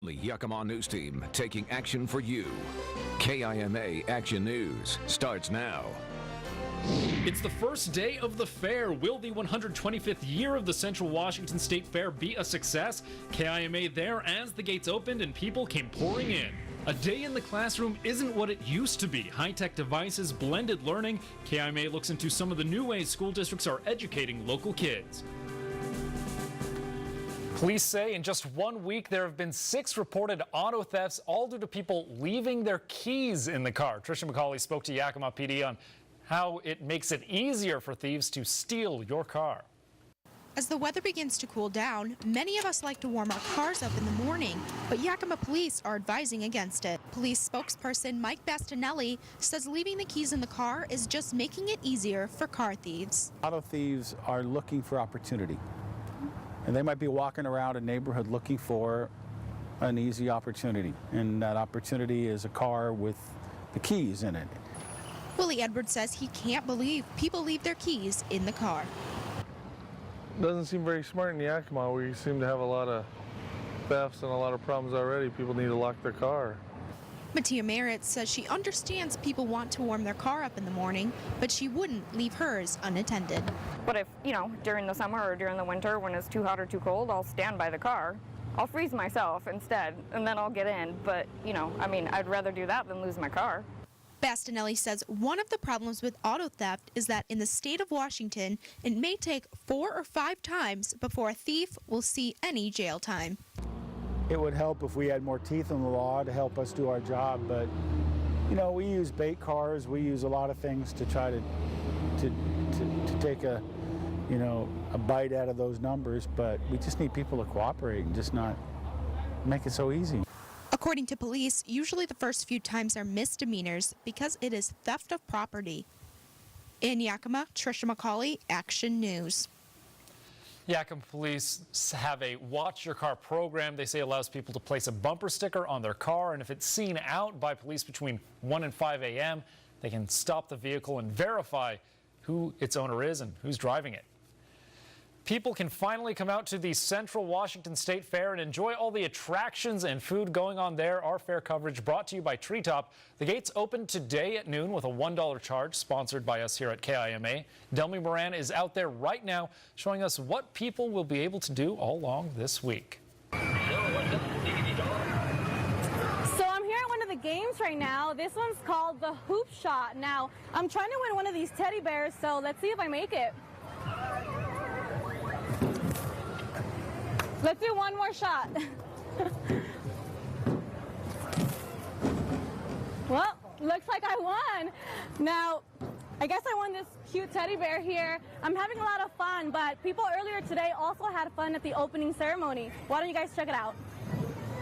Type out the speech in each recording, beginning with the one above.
The Yakima News Team taking action for you. KIMA Action News starts now. It's the first day of the fair. Will the 125th year of the Central Washington State Fair be a success? KIMA there as the gates opened and people came pouring in. A day in the classroom isn't what it used to be. High-tech devices, blended learning. KIMA looks into some of the new ways school districts are educating local kids. Police say in just 1 week there have been 6 reported auto thefts, all due to people leaving their keys in the car. Trisha McCauley spoke to Yakima PD on how it makes it easier for thieves to steal your car. As the weather begins to cool down, many of us like to warm our cars up in the morning, but Yakima police are advising against it. Police spokesperson Mike Bastinelli says leaving the keys in the car is just making it easier for car thieves. Auto thieves are looking for opportunity, and they might be walking around a neighborhood looking for an easy opportunity, and that opportunity is a car with the keys in it. Willie Edwards says he can't believe people leave their keys in the car. Doesn't seem very smart in Yakima. We seem to have a lot of thefts and a lot of problems already. People need to lock their car. Mattia Merritt says she understands people want to warm their car up in the morning, but she wouldn't leave hers unattended. But if, during the summer or during the winter when it's too hot or too cold, I'll stand by the car. I'll freeze myself instead, and then I'll get in. But, I'd rather do that than lose my car. Bastinelli says one of the problems with auto theft is that in the state of Washington, it may take 4 or 5 times before a thief will see any jail time. It would help if we had more teeth in the law to help us do our job, but we use bait cars, we use a lot of things to try to take a bite out of those numbers, but we just need people to cooperate and just not make it so easy. According to police, usually the first few times are misdemeanors because it is theft of property. In Yakima, Trisha McCauley, Action News. Yakima police have a Watch Your Car program. They say allows people to place a bumper sticker on their car, and if it's seen out by police between 1 and 5 a.m., they can stop the vehicle and verify who its owner is and who's driving it. People can finally come out to the Central Washington State Fair and enjoy all the attractions and food going on there. Our fair coverage brought to you by Treetop. The gates open today at noon with a $1 charge, sponsored by us here at KIMA. Delmy Moran is out there right now showing us what people will be able to do all along this week. So I'm here at one of the games right now. This one's called the Hoop Shot. Now, I'm trying to win one of these teddy bears, so let's see if I make it. Let's do one more shot. Well, looks like I won. Now, I guess I won this cute teddy bear here. I'm having a lot of fun, but people earlier today also had fun at the opening ceremony. Why don't you guys check it out?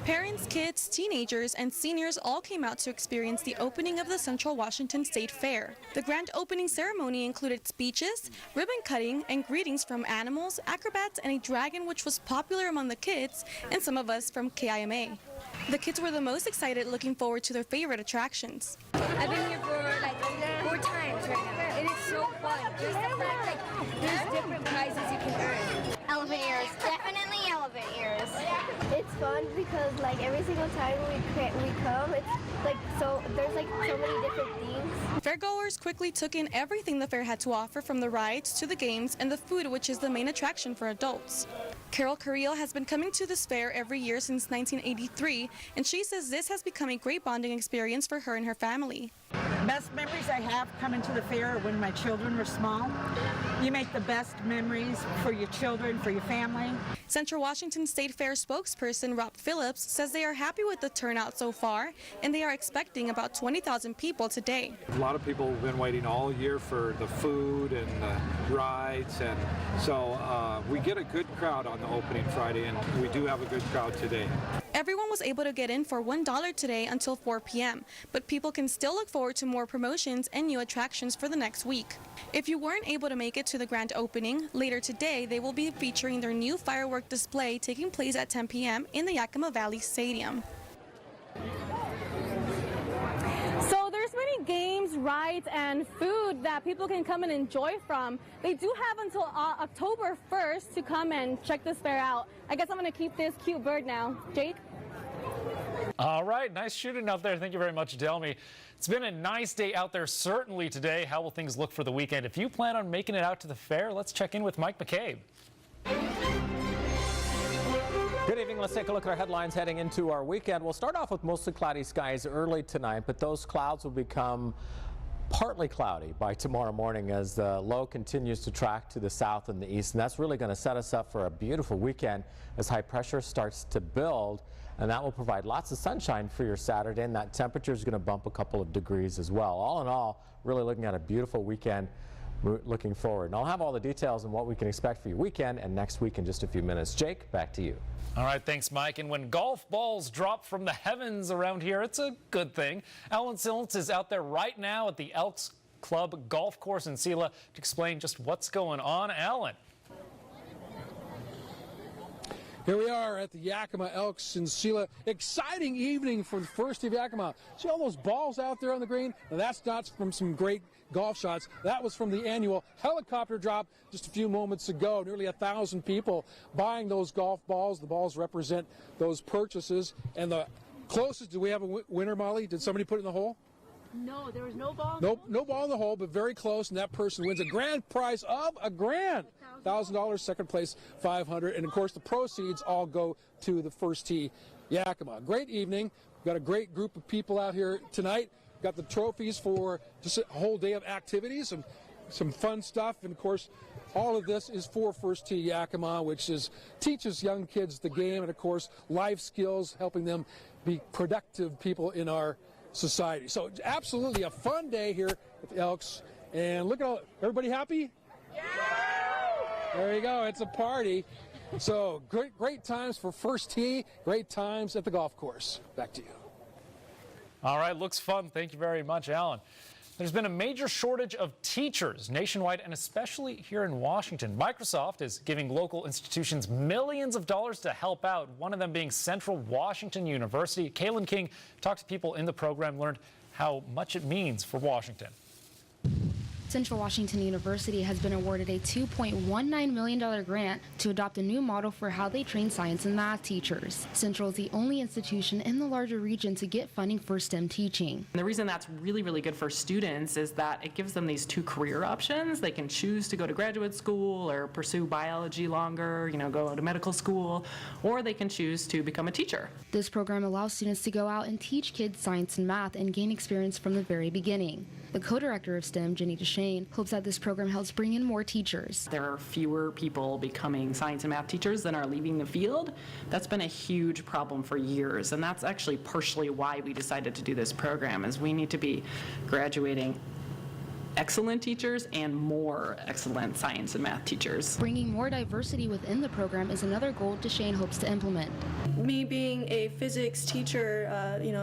Parents, kids, teenagers, and seniors all came out to experience the opening of the Central Washington State Fair. The grand opening ceremony included speeches, ribbon cutting, and greetings from animals, acrobats, and a dragon, which was popular among the kids and some of us from KIMA. The kids were the most excited, looking forward to their favorite attractions. I've been here for 4 times right now. It is so fun. Just the fact there's different prizes you can earn. Elephant ears, definitely elephant ears. It's fun because every single time we come, it's there's so many different themes. Fairgoers quickly took in everything the fair had to offer, from the rides to the games and the food, which is the main attraction for adults. Carol Carrillo has been coming to this fair every year since 1983, and she says this has become a great bonding experience for her and her family. Best memories I have coming to the fair are when my children were small. You make the best memories for your children, for your family. Central Washington State Fair spokesperson Rob Phillips says they are happy with the turnout so far, and they are expecting about 20,000 people today. A lot of people have been waiting all year for the food and the rides, and so we get a good crowd on the opening Friday, and we do have a good crowd today. Everyone was able to get in for $1 today until 4 p.m., but people can still look forward to more promotions and new attractions for the next week. If you weren't able to make it to the grand opening, later today they will be featuring their new firework display taking place at 10 p.m. in the Yakima Valley Stadium. So there's many games, rides, and food that people can come and enjoy from. They do have until October 1st to come and check this fair out. I guess I'm going to keep this cute bird now. Jake? All right, nice shooting out there. Thank you very much, Delmy. It's been a nice day out there certainly today. How will things look for the weekend? If you plan on making it out to the fair, let's check in with Mike McCabe. Good evening. Let's take a look at our headlines heading into our weekend. We'll start off with mostly cloudy skies early tonight, but those clouds will become partly cloudy by tomorrow morning as the low continues to track to the south and the east, and that's really going to set us up for a beautiful weekend as high pressure starts to build, and that will provide lots of sunshine for your Saturday, and that temperature is going to bump a couple of degrees as well. All in all, really looking at a beautiful weekend looking forward. And I'll have all the details on what we can expect for your weekend and next week in just a few minutes. Jake, back to you. All right, thanks, Mike. And when golf balls drop from the heavens around here, it's a good thing. Alan Silence is out there right now at the Elks Club golf course in Sela to explain just what's going on. Alan. Here we are at the Yakima Elks in Sela. Exciting evening for the first of Yakima. See all those balls out there on the green? Now that's not from some great golf shots. That was from the annual helicopter drop just a few moments ago. Nearly 1,000 people buying those golf balls. The balls represent those purchases. And the closest, do we have a winner, Molly? Did somebody put it in the hole? No, there was no ball. Nope, no ball in the hole, but very close, and that person wins a grand prize of $1,000, second place $500, and of course the proceeds all go to the First Tee Yakima. Great evening. We've got a great group of people out here tonight. Got the trophies for just a whole day of activities and some fun stuff, and of course all of this is for First Tee Yakima, which teaches young kids the game and of course life skills, helping them be productive people in our society. So absolutely a fun day here at the Elks, and look at all, everybody happy? Yeah! There you go, it's a party. So great times for First Tee, great times at the golf course. Back to you. All right, looks fun. Thank you very much, Alan. There's been a major shortage of teachers nationwide and especially here in Washington. Microsoft is giving local institutions millions of dollars to help out, one of them being Central Washington University. Kaylin King talked to people in the program, learned how much it means for Washington. Central Washington University has been awarded a $2.19 million grant to adopt a new model for how they train science and math teachers. Central is the only institution in the larger region to get funding for STEM teaching. And the reason that's really, really good for students is that it gives them these two career options. They can choose to go to graduate school or pursue biology longer, go to medical school, or they can choose to become a teacher. This program allows students to go out and teach kids science and math and gain experience from the very beginning. The co-director of STEM, Jenny DeShane, hopes that this program helps bring in more teachers. There are fewer people becoming science and math teachers than are leaving the field. That's been a huge problem for years, and that's actually partially why we decided to do this program, is we need to be graduating excellent teachers and more excellent science and math teachers. Bringing more diversity within the program is another goal DeShane hopes to implement. Me being a physics teacher,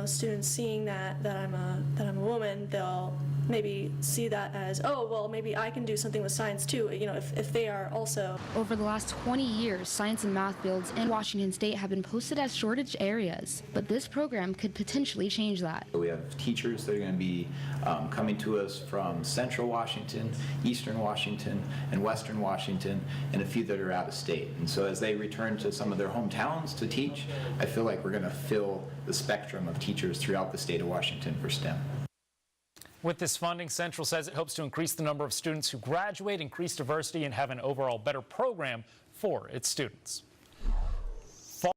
students seeing that I'm a woman, they'll maybe see that as, oh, well, maybe I can do something with science too, if they are also. Over the last 20 years, science and math fields in Washington State have been posted as shortage areas, but this program could potentially change that. We have teachers that are going to be coming to us from Central Washington, Eastern Washington, and Western Washington, and a few that are out of state. And so as they return to some of their hometowns to teach, I feel like we're going to fill the spectrum of teachers throughout the state of Washington for STEM. With this funding, Central says it hopes to increase the number of students who graduate, increase diversity, and have an overall better program for its students.